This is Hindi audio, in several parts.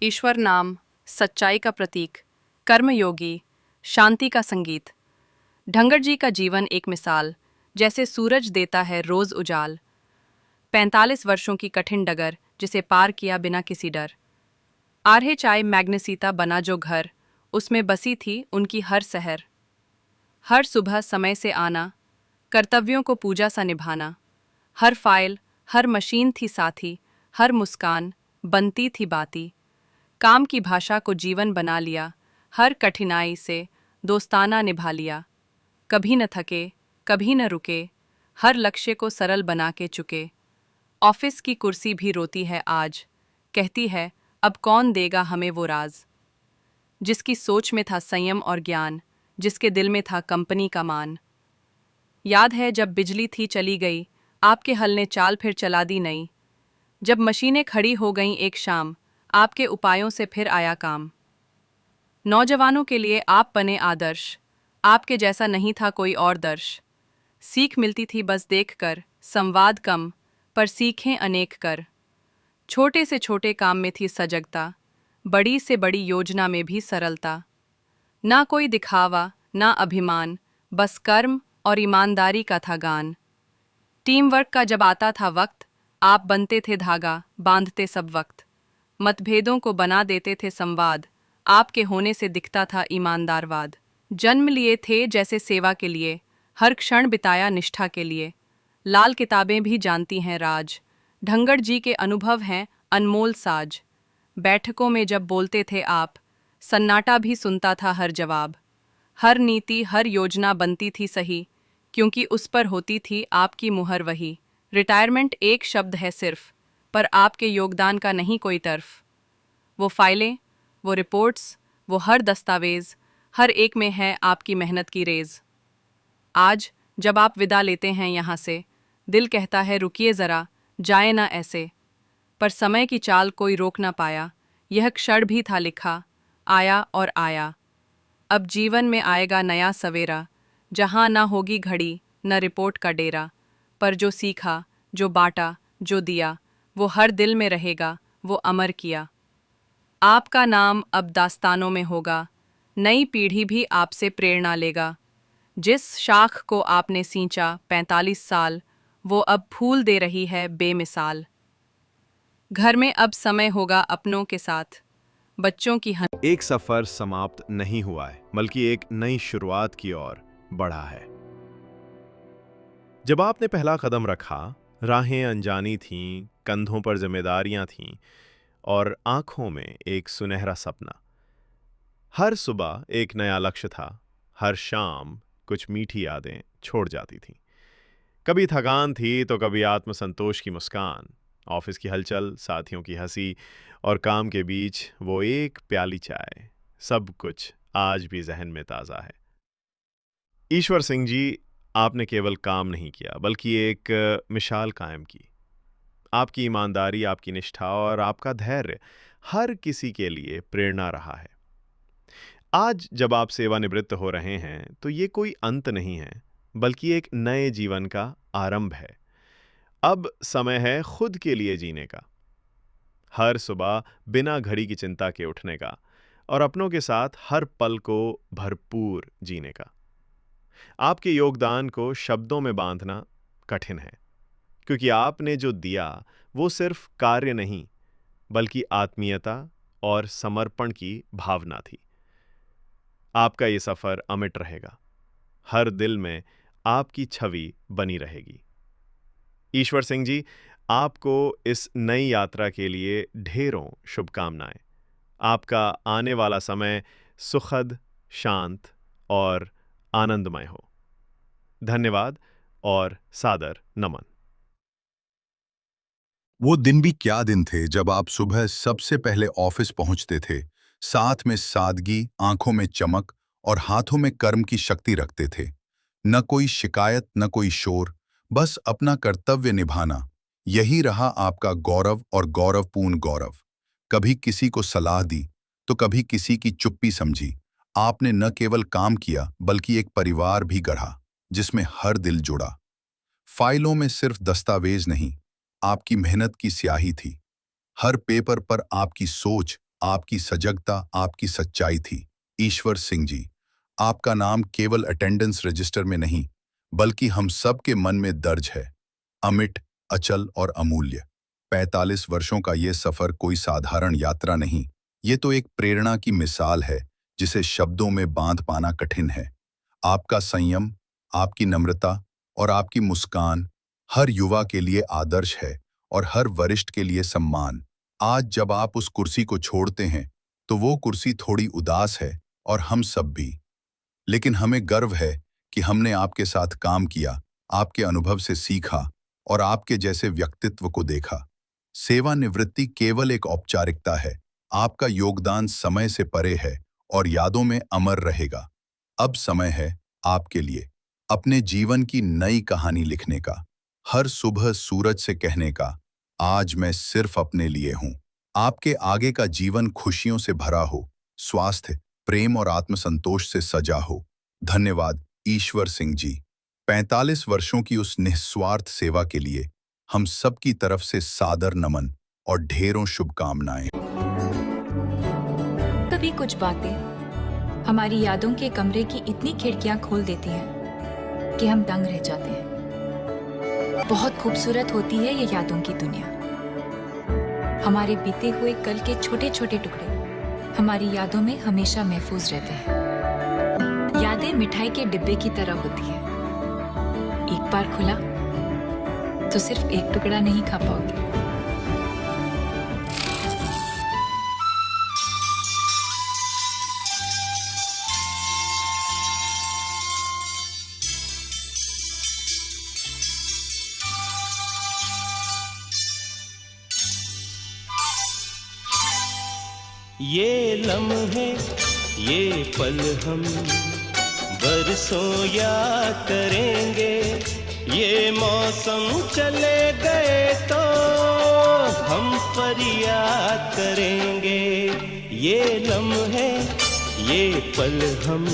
ईश्वर नाम, सच्चाई का प्रतीक, कर्मयोगी, शांति का संगीत। ढंगर जी का जीवन एक मिसाल, जैसे सूरज देता है रोज उजाल। 45 वर्षों की कठिन डगर, जिसे पार किया बिना किसी डर। आर्हे चाय मैग्नेसीता बना जो घर, उसमें बसी थी उनकी हर सहर। हर सुबह समय से आना, कर्तव्यों को पूजा सा निभाना। हर फाइल, हर मशीन थी साथी, हर मुस्कान बनती थी बाती। काम की भाषा को जीवन बना लिया, हर कठिनाई से दोस्ताना निभा लिया। कभी न थके, कभी न रुके, हर लक्ष्य को सरल बना के चुके। ऑफिस की कुर्सी भी रोती है आज, कहती है अब कौन देगा हमें वो राज। जिसकी सोच में था संयम और ज्ञान, जिसके दिल में था कंपनी का मान। याद है जब बिजली थी चली गई, आपके हल ने चाल फिर चला दी नई। जब मशीनें खड़ी हो गईं एक शाम, आपके उपायों से फिर आया काम। नौजवानों के लिए आप बने आदर्श, आपके जैसा नहीं था कोई और दर्श। सीख मिलती थी बस देखकर, संवाद कम, पर सीखें अनेक कर। छोटे से छोटे काम में थी सजगता, बड़ी से बड़ी योजना में भी सरलता। ना कोई दिखावा, ना अभिमान, बस कर्म और ईमानदारी का था गान। टीम वर्क का जब आता था वक्त, आप बनते थे धागा, बांधते सब वक्त। मतभेदों को बना देते थे संवाद, आपके होने से दिखता था ईमानदारवाद। जन्म लिए थे जैसे सेवा के लिए, हर क्षण बिताया निष्ठा के लिए। लाल किताबें भी जानती हैं राज, ढंगर जी के अनुभव हैं अनमोल साज। बैठकों में जब बोलते थे आप, सन्नाटा भी सुनता था हर जवाब। हर नीति हर योजना बनती थी सही, क्योंकि उस पर होती थी आपकी मुहर वही। रिटायरमेंट एक शब्द है सिर्फ, पर आपके योगदान का नहीं कोई तर्फ। वो फाइलें, वो रिपोर्ट्स, वो हर दस्तावेज, हर एक में है आपकी मेहनत की रेज। आज जब आप विदा लेते हैं यहाँ से, दिल कहता है रुकिए ज़रा, जाए ना ऐसे। पर समय की चाल कोई रोक ना पाया, यह क्षण भी था लिखा, आया और आया। अब जीवन में आएगा नया सवेरा, जहाँ ना होगी घड़ी न रिपोर्ट का डेरा। पर जो सीखा, जो बांटा, जो दिया, वो हर दिल में रहेगा, वो अमर किया। आपका नाम अब दास्तानों में होगा, नई पीढ़ी भी आपसे प्रेरणा लेगा। जिस शाख को आपने सींचा 45 साल, वो अब फूल दे रही है बेमिसाल। घर में अब समय होगा अपनों के साथ, बच्चों की एक सफर समाप्त नहीं हुआ है, बल्कि एक नई शुरुआत की ओर बढ़ा है। जब आपने पहला कदम रखा, राहें अनजानी थीं, कंधों पर जिम्मेदारियां थीं और आंखों में एक सुनहरा सपना। हर सुबह एक नया लक्ष्य था, हर शाम कुछ मीठी यादें छोड़ जाती थीं। कभी थकान थी तो कभी आत्मसंतोष की मुस्कान, ऑफिस की हलचल, साथियों की हंसी और काम के बीच वो एक प्याली चाय, सब कुछ आज भी जहन में ताज़ा है। ईश्वर सिंह जी, आपने केवल काम नहीं किया, बल्कि एक मिसाल कायम की। आपकी ईमानदारी, आपकी निष्ठा और आपका धैर्य हर किसी के लिए प्रेरणा रहा है। आज जब आप सेवानिवृत्त हो रहे हैं, तो ये कोई अंत नहीं है, बल्कि एक नए जीवन का आरंभ है। अब समय है खुद के लिए जीने का, हर सुबह बिना घड़ी की चिंता के उठने का और अपनों के साथ हर पल को भरपूर जीने का। आपके योगदान को शब्दों में बांधना कठिन है, क्योंकि आपने जो दिया वो सिर्फ कार्य नहीं, बल्कि आत्मीयता और समर्पण की भावना थी। आपका ये सफर अमिट रहेगा, हर दिल में आपकी छवि बनी रहेगी। ईश्वर सिंह जी, आपको इस नई यात्रा के लिए ढेरों शुभकामनाएं। आपका आने वाला समय सुखद, शांत और आनंदमय हो। धन्यवाद और सादर नमन। वो दिन भी क्या दिन थे जब आप सुबह सबसे पहले ऑफिस पहुंचते थे, साथ में सादगी, आंखों में चमक और हाथों में कर्म की शक्ति रखते थे। न कोई शिकायत, न कोई शोर, बस अपना कर्तव्य निभाना। यही रहा आपका गौरव और गौरवपूर्ण गौरव। कभी किसी को सलाह दी, तो कभी किसी की चुप्पी समझी। आपने न केवल काम किया, बल्कि एक परिवार भी गढ़ा, जिसमें हर दिल जुड़ा। फाइलों में सिर्फ दस्तावेज नहीं, आपकी मेहनत की स्याही थी। हर पेपर पर आपकी सोच, आपकी सजगता, आपकी सच्चाई थी। ईश्वर सिंह जी, आपका नाम केवल अटेंडेंस रजिस्टर में नहीं, बल्कि हम सब के मन में दर्ज है। अमिट, अचल और अमूल्य। 45 वर्षों का ये सफर कोई साधारण यात्रा नहीं, ये तो एक प्रेरणा की मिसाल है जिसे शब्दों में बांध पाना कठिन है। आपका संयम, आपकी नम्रता और आपकी मुस्कान हर युवा के लिए आदर्श है और हर वरिष्ठ के लिए सम्मान। आज जब आप उस कुर्सी को छोड़ते हैं, तो वो कुर्सी थोड़ी उदास है और हम सब भी। लेकिन हमें गर्व है कि हमने आपके साथ काम किया, आपके अनुभव से सीखा और आपके जैसे व्यक्तित्व को देखा। सेवानिवृत्ति केवल एक औपचारिकता है, आपका योगदान समय से परे है और यादों में अमर रहेगा। अब समय है आपके लिए अपने जीवन की नई कहानी लिखने का, हर सुबह सूरज से कहने का, आज मैं सिर्फ अपने लिए हूं। आपके आगे का जीवन खुशियों से भरा हो, स्वास्थ्य, प्रेम और आत्मसंतोष से सजा हो। धन्यवाद ईश्वर सिंह जी। 45 वर्षों की उस निस्वार्थ सेवा के लिए हम सब की तरफ से सादर नमन और ढेरों शुभकामनाएं। कभी कुछ बातें हमारी यादों के कमरे की इतनी खिड़कियां खोल देती हैं कि हम दंग रह जाते हैं। बहुत खूबसूरत होती है ये यादों की दुनिया। हमारे बीते हुए कल के छोटे छोटे टुकड़े हमारी यादों में हमेशा महफूज रहते हैं। यादें मिठाई के डिब्बे की तरह होती है, एक बार खुला तो सिर्फ एक टुकड़ा नहीं खा पाओगे। ये लम्हे, ये पल हम बरसों याद करेंगे। ये मौसम चले गए तो हम फरियाद करेंगे। ये लम्हे, ये पल हम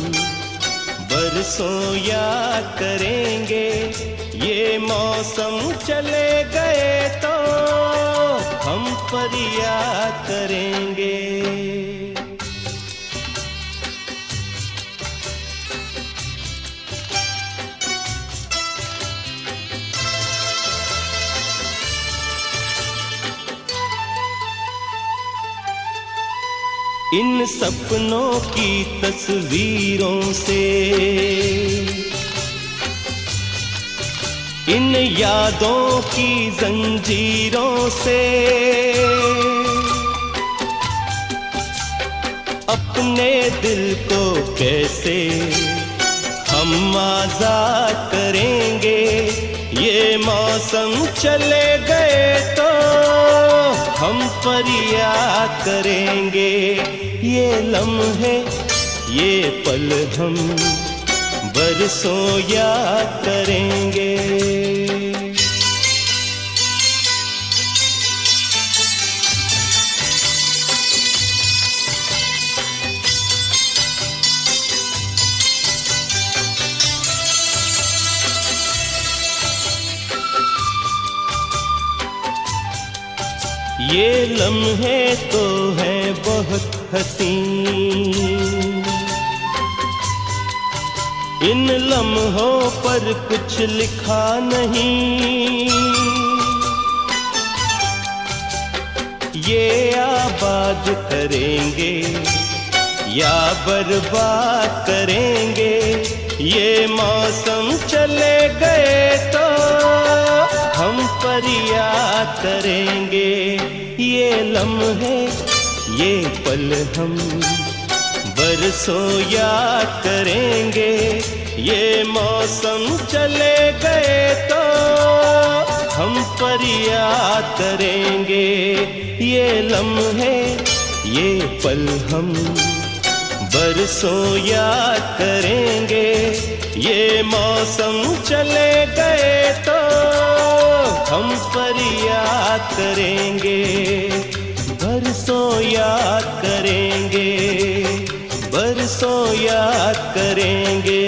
बरसों याद करेंगे। ये मौसम चले गए तो हम फरियाद करेंगे। इन सपनों की तस्वीरों से, इन यादों की जंजीरों से अपने दिल को कैसे हम आजाद करेंगे। ये मौसम चले गए तो हम फरियाद करेंगे। ये लम्हे, ये पल हम बरसों याद करेंगे। ये लम्हे तो हैं बहुत हसीन, इन लम्हों पर कुछ लिखा नहीं। ये आबाद करेंगे या बर्बाद करेंगे। ये मौसम चले गए तो हम फरियाद करेंगे। ये लम्हे, ये पल हम बरसों याद करेंगे। ये मौसम चले गए तो हम फरियाद करेंगे। ये लम्हे, ये पल हम बरसों याद करेंगे। ये मौसम चले गए तो हम फरियाद करेंगे। बरसों याद करेंगे, बरसों याद करेंगे।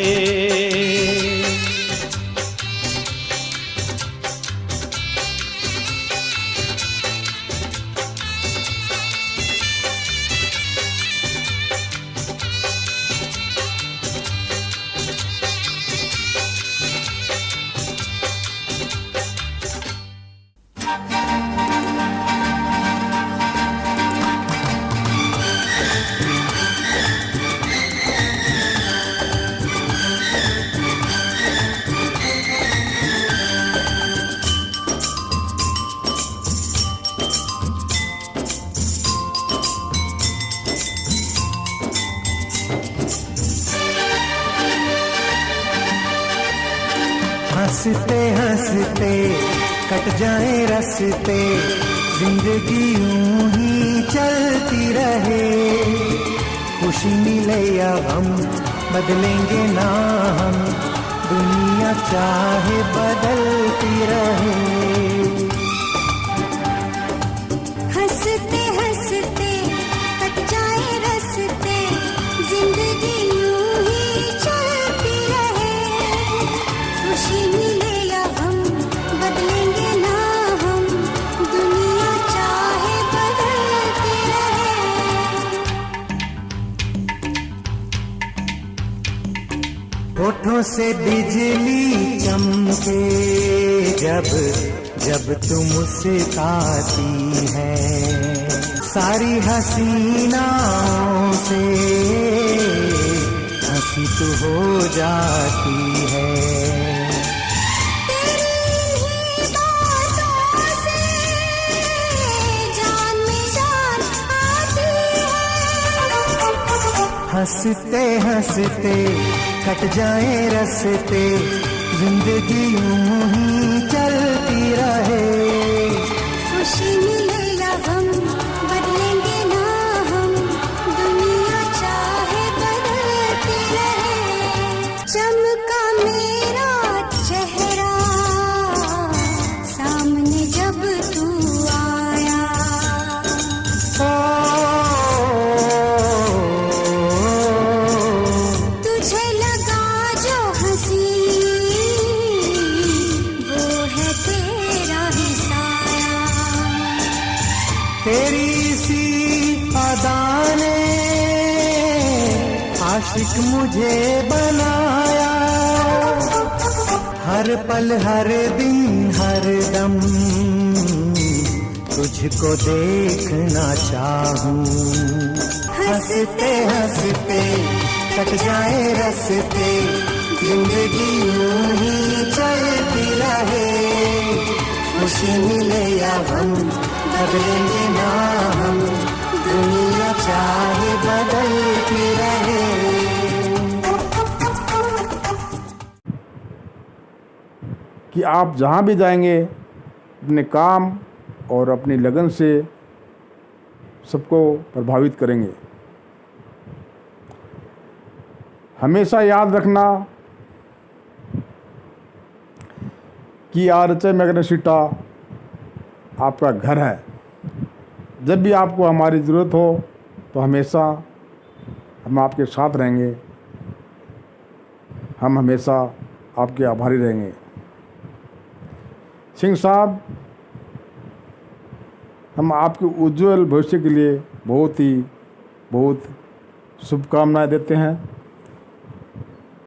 हंसते हंसते कट जाए रस्ते, जिंदगी यूं ही चलती रहे। खुशी मिले या गम बदलेंगे ना हम, दुनिया चाहे बदलती रहे। हंसते हंसते कट जाए रस्ते, जिंदगी यूं ही चलती रहे। खुशी मिले या गम बदलेंगे ना हम, दुनिया चाहे बदलती रहे। होठों से बिजली चमके जब जब तुम मुस्कुराती है, सारी हसीनाओं से हंसी तो हो जाती है। तेरी ही बातों से जान में जान आती है। हंसते हंसते कट जाए रस्ते, जिंदगी यूं ही चलती रहे। खुशी मिले या गम बदलेंगे ना हम, दुनिया चाहे बदलती रहे। चमका मेरा चेहरा सामने जब तू आया, तुझे लगा जो हंसी वो है तेरा ही साया। तेरी सी अदा ने आशिक मुझे बनाया। हर पल हर दिन हर दम तुझको देखना चाहूं। हंसते हंसते कट जाए रस्ते, जिंदगी यूं ही चलती रहे। खुशी मिले या गम बदलेंगे ना हम, दुनिया चाहे बदलती रहे। कि आप जहाँ भी जाएंगे अपने काम और अपनी लगन से सबको प्रभावित करेंगे। हमेशा याद रखना कि आरचे मैग्नेसिटा आपका घर है। जब भी आपको हमारी ज़रूरत हो तो हमेशा हम आपके साथ रहेंगे, हम हमेशा आपके आभारी रहेंगे। सिंह साहब, हम आपके उज्जवल भविष्य के लिए बहुत शुभकामनाएं देते हैं।